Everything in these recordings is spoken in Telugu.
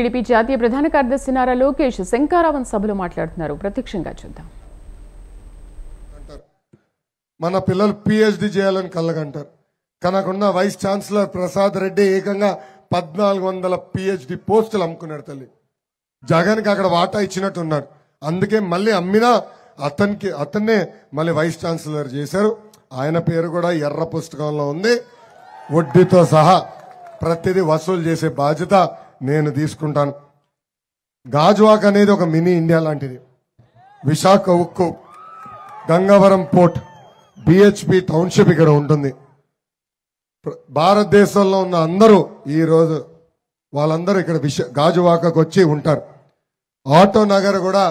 టీడీపీ జాతీయ ప్రధాన కార్యదర్శి నారా లోకేష్ శంకారావం సభలో మాట్లాడుతున్నారు. ప్రత్యక్షంగా చూద్దాం. మన పిల్లలు పిహెచ్డి చేయాలని కళ్ళగంటారు. కనుకున్న వైస్ ఛాన్సలర్ ప్రసాద్ రెడ్డి ఏకంగా 1400 పిహెచ్డి పోస్టులు అమ్ముకున్నాడు. తల్లి జగన్కి అక్కడ వాటా ఇచ్చినట్టున్నాడు. అందుకే మళ్ళీ అమ్మినా అతన్నే మళ్ళీ వైస్ ఛాన్సలర్ చేశారు. ఆయన పేరు కూడా ఎర్ర పుస్తకంలో ఉంది. వడ్డీతో సహా ప్రతిదీ వసూలు చేసే బాధ్యత నేను తీసుకుంటాను. గాజువాక్ అనేది ఒక మినీ ఇండియా లాంటిది. విశాఖ ఉక్కు, గంగవరం పోర్ట్, బిహెచ్పి టౌన్షిప్ ఇక్కడ ఉంటుంది. భారతదేశంలో ఉన్న అందరూ ఈరోజు వాళ్ళందరూ ఇక్కడ గాజువాకకు వచ్చి ఉంటారు. ఆటో నగర్ కూడా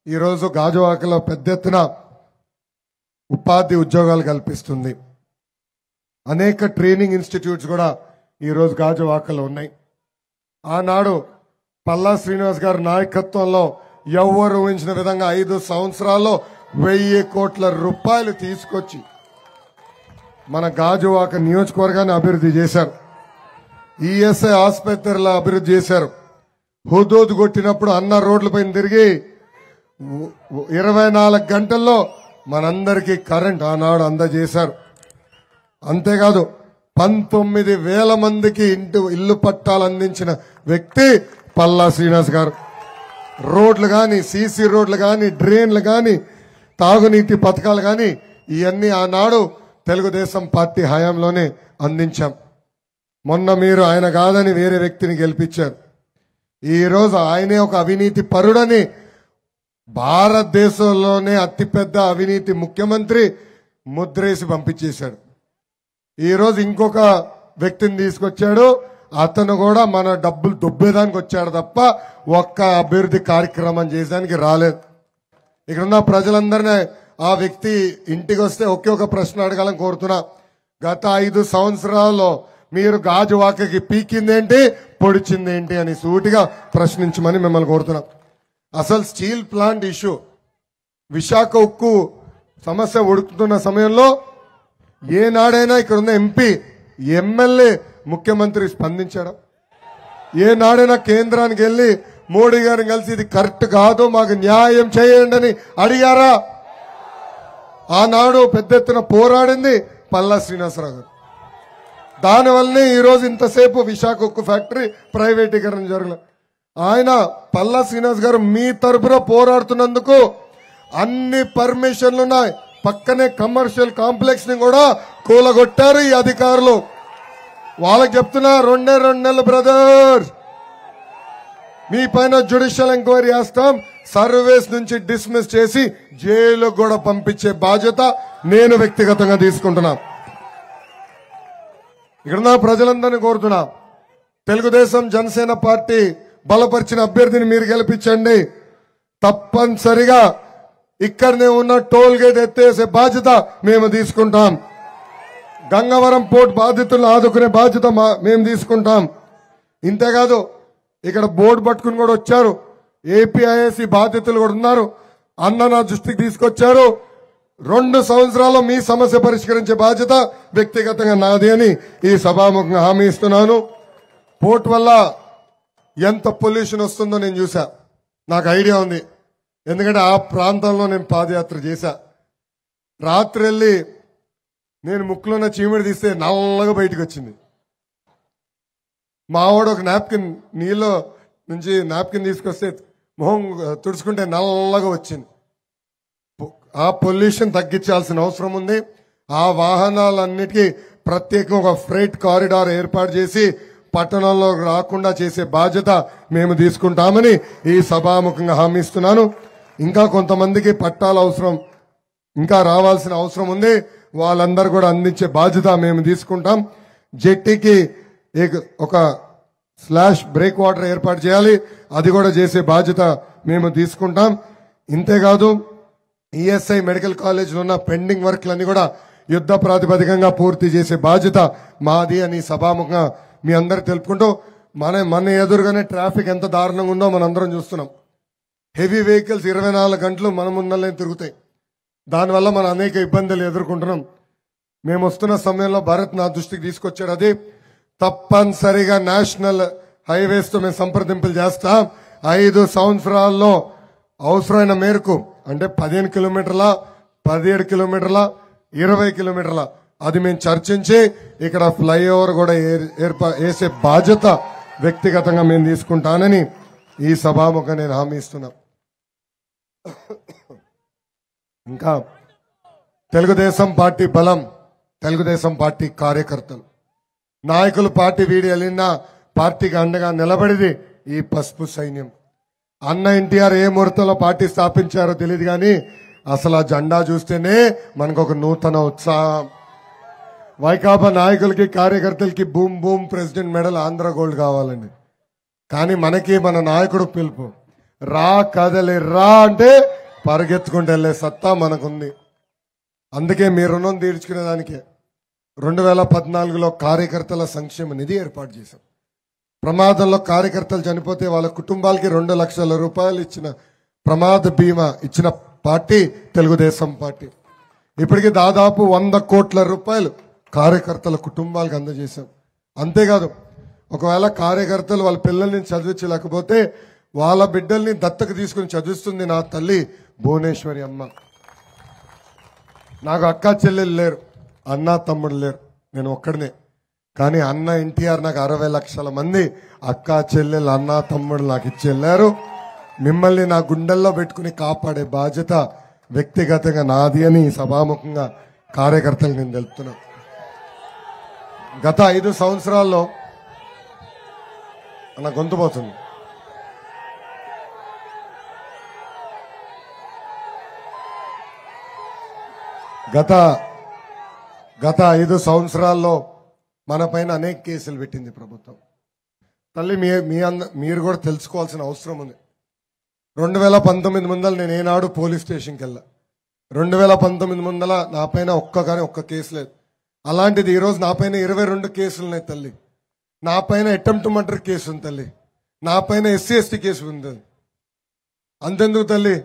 ఈరోజు గాజువాకలో పెద్ద ఎత్తున ఉపాధి ఉద్యోగాలు కల్పిస్తుంది. అనేక ట్రైనింగ్ ఇన్స్టిట్యూట్స్ కూడా ఈరోజు గాజువాకలో ఉన్నాయి. ఆనాడు పల్లా శ్రీనివాస్ గారి నాయకత్వంలో ఎవరు ఊహించిన విధంగా 5 సంవత్సరాల్లో 1000 కోట్ల రూపాయలు తీసుకొచ్చి మన గాజువాక నియోజకవర్గాన్ని అభివృద్ధి చేశారు. ఈఎస్ఐ ఆసుపత్రుల అభివృద్ధి చేశారు. హుదూద్ కొట్టినప్పుడు అన్న రోడ్లపైన తిరిగి 24 గంటల్లో మనందరికీ కరెంట్ ఆనాడు అందజేశారు. అంతేకాదు 19,000 మందికి ఇల్లు పట్టాలు అందించిన వ్యక్తి పల్లా శ్రీనివాస్ గారు. రోడ్లు కానీ, సీసీ రోడ్లు కానీ, డ్రైన్లు కానీ, తాగునీటి పథకాలు కానీ ఇవన్నీ ఆనాడు తెలుగుదేశం పార్టీ హయాంలోనే అందించాం. మొన్న మీరు ఆయన కాదని వేరే వ్యక్తిని గెలిపించారు. ఈరోజు ఆయనే ఒక అవినీతి పరుడని, భారతదేశంలోనే అతిపెద్ద అవినీతి ముఖ్యమంత్రి ముద్రేసి పంపించేశాడు. ఈరోజు ఇంకొక వ్యక్తిని తీసుకొచ్చాడు. అతను కూడా మన డబ్బులు దొబ్బేదానికి వచ్చాడు తప్ప ఒక్క అభివృద్ధి కార్యక్రమం చేసేదానికి రాలేదు. ఇక్కడున్న ప్రజలందరినీ ఆ వ్యక్తి ఇంటికి వస్తే ఒకే ఒక ప్రశ్న అడగాలని కోరుతున్నా. గత 5 సంవత్సరాల్లో మీరు గాజువాకకి పీకిందేంటి, పొడిచిందేంటి అని సూటిగా ప్రశ్నించమని మిమ్మల్ని కోరుతున్నాం. అసలు స్టీల్ ప్లాంట్ ఇష్యూ, విశాఖ ఉక్కు సమస్య ఉడుకుతున్న సమయంలో ఏనాడైనా ఇక్కడున్న ఎంపీ, ఎమ్మెల్యే, ముఖ్యమంత్రి స్పందించాడు? ఏనాడైనా కేంద్రానికి వెళ్లి మోడీ గారిని కలిసి ఇది కరెక్ట్ కాదు, మాకు న్యాయం చేయండి అని అడిగారా? ఆనాడు పెద్ద ఎత్తున పోరాడింది పల్లా శ్రీనివాసరావు గారు. దానివల్లనే ఈరోజు ఇంతసేపు విశాఖ ఉక్కు ఫ్యాక్టరీ ప్రైవేటీకరణ జరగలేదు. ఆయన పల్లా శ్రీనివాస్ గారు మీ తరపున పోరాడుతున్నందుకు అన్ని పర్మిషన్లు ఉన్నాయి. పక్కనే కమర్షియల్ కాంప్లెక్స్ ని కూడా కూలగొట్టారు ఈ అధికారులు. వాళ్ళకి చెప్తున్నా, 2 నెలలు బ్రదర్, మీ పైన జ్యుడిషియల్ ఎంక్వైరీ చేస్తాం, సర్వీస్ నుంచి డిస్మిస్ చేసి జైలుకు కూడా పంపించే బాధ్యత నేను వ్యక్తిగతంగా తీసుకుంటున్నా. ఇక్కడున్న ప్రజలందరినీ కోరుతున్నా, తెలుగుదేశం జనసేన పార్టీ బలపరిచిన అభ్యర్థిని మీరు గెలిపించండి. తప్పనిసరిగా ఇక్కడనే ఉన్న టోల్ గేట్ ఎత్తేసే బాధ్యత మేము తీసుకుంటాం. గంగవరం పోర్ట్ బాధితులను ఆదుకునే బాధ్యత మేము తీసుకుంటాం. ఇంతేకాదు ఇక్కడ బోర్డు పట్టుకుని కూడా వచ్చారు. ఏపీఐఎస్సి బాధితులు కూడా ఉన్నారు. అన్న నా దృష్టికి తీసుకొచ్చారు. 2 సంవత్సరాల్లో మీ సమస్య పరిష్కరించే బాధ్యత వ్యక్తిగతంగా నాది అని ఈ సభాముఖంగా హామీ ఇస్తున్నాను. పోర్ట్ వల్ల ఎంత పొల్యూషన్ వస్తుందో నేను చూసా, నాకు ఐడియా ఉంది. ఎందుకంటే ఆ ప్రాంతంలో నేను పాదయాత్ర చేశా. రాత్రి వెళ్ళి నేను ముక్కులో ఉన్న చీమిడి తీస్తే నల్లగా బయటకు వచ్చింది. మావాడు ఒక నాప్కిన్, నీళ్ళు నుంచి నాప్కిన్ తీసుకొస్తే మొహం తుడుచుకుంటే నల్లగా వచ్చింది. ఆ పొల్యూషన్ తగ్గించాల్సిన అవసరం ఉంది. ఆ వాహనాలన్నిటికీ ప్రత్యేకంగా ఒక ఫ్రైట్ కారిడార్ ఏర్పాటు చేసి పట్టణంలో రాకుండా చేసే బాధ్యత మేము తీసుకుంటామని ఈ సభాముఖంగా హామీ ఇస్తున్నాను. ఇంకా కొంతమందికి పట్టాల అవసరం, ఇంకా రావాల్సిన అవసరం ఉంది. వాళ్ళందరూ కూడా అందించే బాధ్యత మేము తీసుకుంటాం. జెట్టీకి ఒక స్లాష్ బ్రేక్ వాటర్ ఏర్పాటు చేయాలి, అది కూడా చేసే బాధ్యత మేము తీసుకుంటాం. ఇంతేకాదు ఈఎస్ఐ మెడికల్ కాలేజీలో ఉన్న పెండింగ్ వర్క్లన్నీ కూడా యుద్ధ ప్రాతిపదికంగా పూర్తి చేసే బాధ్యత మాది అని సభాముఖంగా మీ అందరు తెలుపుకుంటూ, మన ఎదురుగానే ట్రాఫిక్ ఎంత దారుణంగా ఉందో మనందరం చూస్తున్నాం. హెవీ వెహికల్స్ 24 గంటలు మన ముందరనే తిరుగుతాయి. దానివల్ల మనం అనేక ఇబ్బందులు ఎదుర్కొంటున్నాం. మేము వస్తున్న సమయంలో భరత్ నా దృష్టికి తీసుకొచ్చాడు. అది తప్పనిసరిగా నేషనల్ హైవేస్ తో మేము సంప్రదింపులు చేస్తాం. 5 సంవత్సరాల్లో అవసరమైన మేరకు అంటే 15 కిలోమీటర్ల, 17 కిలోమీటర్ల, 20 కిలోమీటర్ల అది మేము చర్చించి ఇక్కడ ఫ్లైఓవర్ కూడా వేసే బాధ్యత వ్యక్తిగతంగా మేము తీసుకుంటానని ఈ సభాముఖంగా నేను హామీ ఇస్తున్నా. ఇంకా తెలుగుదేశం పార్టీ బలం, తెలుగుదేశం పార్టీ కార్యకర్తలు, నాయకులు పార్టీ వీడి వెళ్ళినా పార్టీకి అండగా నిలబడిది ఈ పసుపు సైన్యం. అన్న ఎన్టీఆర్ ఏ ముహూర్తంలో పార్టీ స్థాపించారో తెలియదు కానీ అసలు ఆ జెండా చూస్తేనే మనకు ఒక నూతన ఉత్సాహం. వైకాపా నాయకులకి కార్యకర్తలకి boom boom president medal Andhra gold కావాలండి. కానీ మనకి మన నాయకుడు పిలుపు, రా కదలి రా అంటే పరిగెత్తుకుంటూ వెళ్లే సత్తా మనకుంది. అందుకే మీ రుణం తీర్చుకునే దానికే 2014లో కార్యకర్తల సంక్షేమ నిధి ఏర్పాటు చేశాం. ప్రమాదంలో కార్యకర్తలు చనిపోతే వాళ్ళ కుటుంబాలకి 2 లక్షల రూపాయలు ఇచ్చిన ప్రమాద బీమా ఇచ్చిన పార్టీ తెలుగుదేశం పార్టీ. ఇప్పటికి దాదాపు 100 కోట్ల రూపాయలు కార్యకర్తల కుటుంబాలకు అందజేశాం. అంతేకాదు ఒకవేళ కార్యకర్తలు వాళ్ళ పిల్లల్ని చదివించలేకపోతే వాళ్ళ బిడ్డల్ని దత్తకు తీసుకుని చదివిస్తుంది నా తల్లి భువనేశ్వరి అమ్మ. నాకు అక్క చెల్లెలు లేరు, అన్న తమ్ముడు లేరు, నేను ఒక్కడనే. కానీ అన్న ఎన్టీఆర్ నాకు 60 లక్షల మంది అక్క చెల్లెలు అన్న తమ్ముడు నాకు ఇచ్చి వెళ్ళారు. మిమ్మల్ని నా గుండెల్లో పెట్టుకుని కాపాడే బాధ్యత వ్యక్తిగతంగా నాది అని సభాముఖంగా కార్యకర్తలకు నేను తెలుపుతున్నా. గత 5 సంవత్సరాల్లో నా గొంతు పోతుంది. గత 5 సంవత్సరాల్లో మన పైన అనేక కేసులు పెట్టింది ప్రభుత్వం. తల్లి మీరు కూడా తెలుసుకోవాల్సిన అవసరం ఉంది. 2019 ముందల నేను ఏనాడు పోలీస్ స్టేషన్కి వెళ్ళా. 2019 ముందల నా పైన ఒక్క కేసు లేదు. అలాంటిది ఈరోజు నా పైన 22 కేసులు ఉన్నాయి తల్లి. నా పైన అటెంప్ట్ మర్డర్ కేసు ఉంది తల్లి. నా పైన SC/ST కేసు ఉంది. అంతెందుకు తల్లి,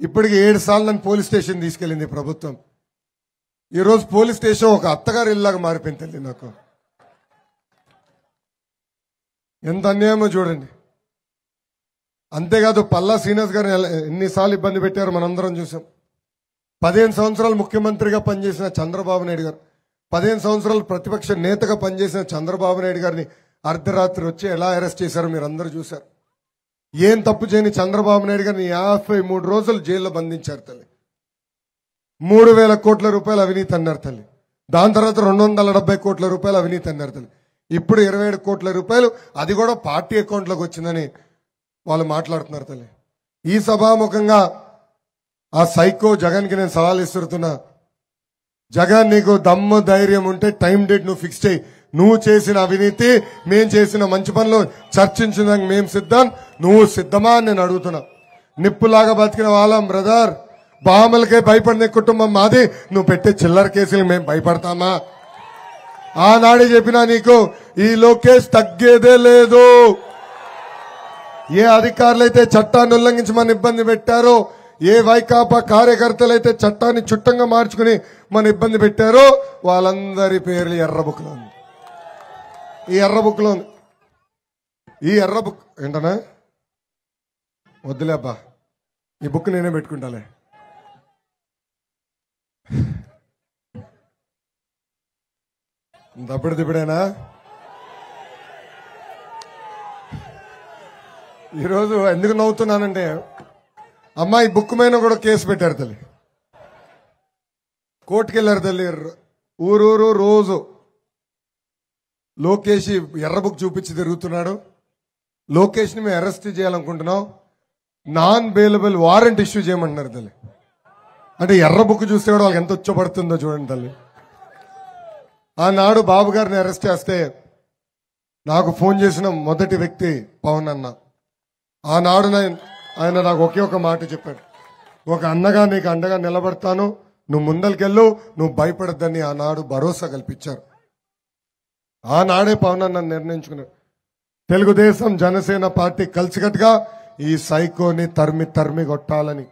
ఇప్పటికి 7 సార్లు నన్ను పోలీస్ స్టేషన్ తీసుకెళ్ళింది ప్రభుత్వం. ఈరోజు పోలీస్ స్టేషన్ ఒక అత్తగారి ఇల్లాగా మారిపోయింది తల్లి నాకు. ఎంత అన్యాయమో చూడండి. అంతేకాదు పల్లా శ్రీనివాస్ గారిని ఎన్నిసార్లు ఇబ్బంది పెట్టారో మనందరం చూసాం. 15 సంవత్సరాలు ముఖ్యమంత్రిగా పనిచేసిన చంద్రబాబు నాయుడు గారు, 15 సంవత్సరాలు ప్రతిపక్ష నేతగా పనిచేసిన చంద్రబాబు నాయుడు గారిని అర్ధరాత్రి వచ్చి ఎలా అరెస్ట్ చేశారో మీరు అందరూ చూశారు. ఏం తప్పు చేయని చంద్రబాబు నాయుడు గారిని 53 రోజులు జైల్లో బంధించారు తల్లి. 3,000 కోట్ల రూపాయలు అవినీతి అన్నారు తల్లి. దాని తర్వాత 270 కోట్ల రూపాయలు అవినీతి అన్నారు తల్లి. ఇప్పుడు 27 కోట్ల రూపాయలు అది కూడా పార్టీ అకౌంట్లోకి వచ్చిందని వాళ్ళు మాట్లాడుతున్నారు తల్లి. ఈ సభాముఖంగా ఆ సైకో జగన్కి నేను సవాల్ ఇస్తున్నా. జగన్, నీకు దమ్ము ధైర్యం ఉంటే టైం డేట్ నువ్వు ఫిక్స్ చేయి. నువ్వు చేసిన అవినీతి, మేం చేసిన మంచి పనులు చర్చించడానికి మేము సిద్ధం, నువ్వు సిద్ధమా అని నేను అడుగుతున్నా. నిప్పులాగా బతికిన వాళ్ళం బ్రదర్. బామలకే భయపడిన కుటుంబం మాది. నువ్వు పెట్టే చిల్లర కేసులు మేము భయపడతామా? ఆనాడే చెప్పినా నీకు, ఈ లోకేష్ తగ్గేదే లేదు. ఏ అధికారులు అయితే చట్టాన్ని ఉల్లంఘించి మన ఇబ్బంది పెట్టారో, ఏ వైకాపా కార్యకర్తలు అయితే చట్టాన్ని చుట్టంగా మార్చుకుని మన ఇబ్బంది పెట్టారో వాళ్ళందరి పేర్లు ఎర్ర బుక్లో ఉంది. ఈ ఎర్ర బుక్లో ఉంది. ఈ ఎర్ర బుక్ ఏంటనా? వద్దులే అబ్బా, ఈ బుక్ నేనే పెట్టుకుంటాలే. దప్పుడు దిప్పుడేనా? ఈరోజు ఎందుకు నవ్వుతున్నానంటే, అమ్మా ఈ బుక్ మీద కూడా కేసు పెట్టారు తల్లి. కోర్టుకు వెళ్ళారు తల్లి. ఊరూరు రోజు లోకేష్ ఎర్ర బుక్ చూపించి తిరుగుతున్నాడు. లోకేష్ని మేము అరెస్ట్ చేయాలనుకుంటున్నాం, నాన్ బెయిలబుల్ వారెంట్ ఇష్యూ చేయమంటున్నారు తల్లి. అంటే ఎర్ర బుక్ చూస్తే కూడా వాళ్ళకి ఎంత ఉచ్చపడుతుందో చూడండి తల్లి. ఆనాడు బాబు గారిని అరెస్ట్ చేస్తే నాకు ఫోన్ చేసిన మొదటి వ్యక్తి పవన్ అన్న. ఆనాడు ఆయన నాకు ఒకే ఒక మాట చెప్పాడు, ఒక అన్నగా నీకు అండగా నిలబడతాను, నువ్వు ముందరికెళ్ళు, నువ్వు భయపడద్దని ఆనాడు భరోసా కల్పించారు. ఆనాడే పవన్ అన్న నిర్ణయించుకున్నాడు, తెలుగుదేశం జనసేన పార్టీ కలిసికట్టుగా ఈ సైకోని తరిమి కొట్టాలని.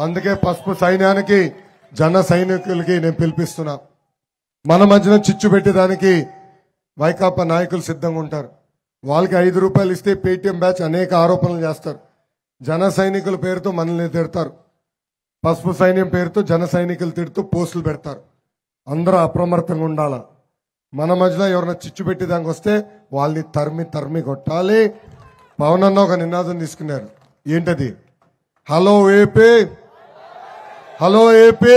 అందుకే పసుపు సైన్యానికి, జన సైనికులకి నేను పిలిపిస్తున్నా. మన మధ్యన చిచ్చు పెట్టేదానికి వైకాపా నాయకులు సిద్ధంగా ఉంటారు. వాళ్ళకి 5 రూపాయలు ఇస్తే పేటీఎం బ్యాచ్ అనేక ఆరోపణలు చేస్తారు. జన సైనికుల పేరుతో మనల్ని తిడతారు. పసుపు సైన్యం పేరుతో జన సైనికులు తిడుతూ పోస్టులు పెడతారు. అందరూ అప్రమత్తంగా ఉండాలా. మన మధ్యలో ఎవరైనా చిచ్చు పెట్టి దానికి వస్తే వాళ్ళని తరిమి కొట్టాలి. పవన్ అన్న ఒక నినాదం తీసుకున్నారు. ఏంటది? Hello AP, hello AP.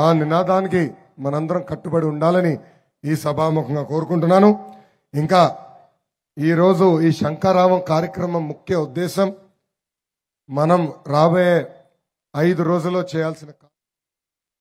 ఆ నినాదానికి మనందరం కట్టుబడి ఉండాలని ఈ సభాముఖంగా కోరుకుంటున్నాను. ఇంకా ఈరోజు ఈ శంఖారావం కార్యక్రమం ముఖ్య ఉద్దేశం మనం రాబోయే 5 రోజుల్లో చేయాల్సిన